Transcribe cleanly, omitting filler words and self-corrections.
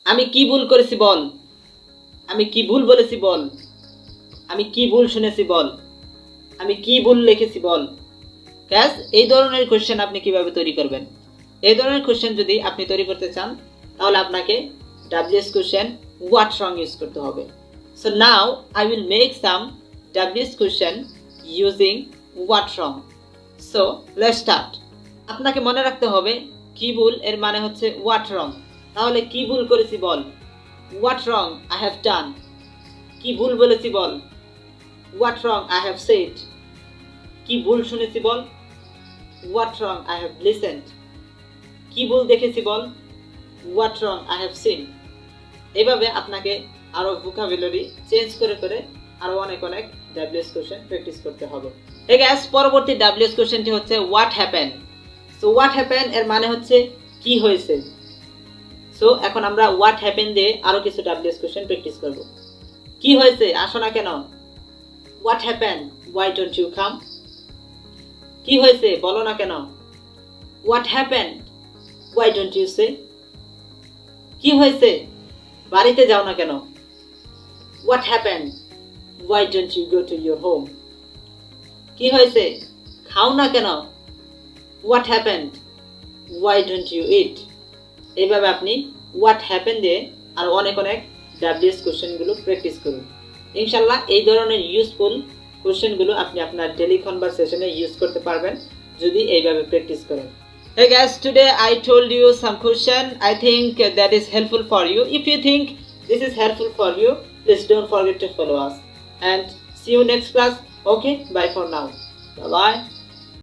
আমি কি ভুল করেছি বল, আমি কি ভুল বলেছি বল, আমি কি ভুল শুনেছি বল, আমি কি ভুল লিখেছি বল। গ্যাস এই ধরনের কোশ্চেন আপনি কিভাবে তৈরি করবেন? এই ধরনের কোশ্চেন যদি আপনি তৈরি করতে চান তাহলে আপনাকে WH question what wrong use করতে হবে। So now I will make some WH question using what wrong. So let's start. আপনাকে মনে রাখতে হবে কি ভুল এর মানে হচ্ছে হোয়াট রং। তাহলে কি ভুল করেছি বল, what wrong I have done. কি ভুল বলেছি বল, what wrong I have said. কি ভুল শুনেছি বল, what wrong I have listened. কি ভুল দেখেছি বল, what wrong I have seen. এভাবে আপনাকে আরো ভোকাবুলারি চেঞ্জ করে করে আরো অনেক অনেক ডাব্লিউএস কোশ্চেন প্র্যাকটিস করতে হবে। এই গ্যাস পরবর্তী ডাব্লিউএস কোশ্চেনটি হচ্ছে what happen. So what happen এর মানে হচ্ছে কি হয়েছে। সো এখন আমরা হোয়াট হ্যাপেন দিয়ে আরো কিছু ডাব্লিউএস কোশ্চেন প্র্যাকটিস করব। কি হয়েছে, আসো না কেন? What happen, why don't you come. কি হয়েছে, বলো না কেন? What happen, why don't you say. কি হয়েছে, বাড়িতে যাও না কেন? What happen, why don't you go to your home. কি হয়েছে, খাও না কেন? What happen, why don't you eat. এইভাবে আপনি হোয়াট হ্যাপেন দিয়ে আর অনেক অনেক ডাব্লিউএস কোশ্চেনগুলো প্র্যাকটিস করুন। ইনশাল্লাহ এই ধরনের ইউজফুল কোশ্চেনগুলো আপনি আপনার ডেইলি কনভারসেশনে ইউজ করতে পারবেন যদি এইভাবে প্র্যাকটিস করেন। Hey guys, today I told you some question. I think that is helpful for you. If you think this is helpful for you, please don't forget to follow us. And see you next class. Okay, bye for now. Bye bye.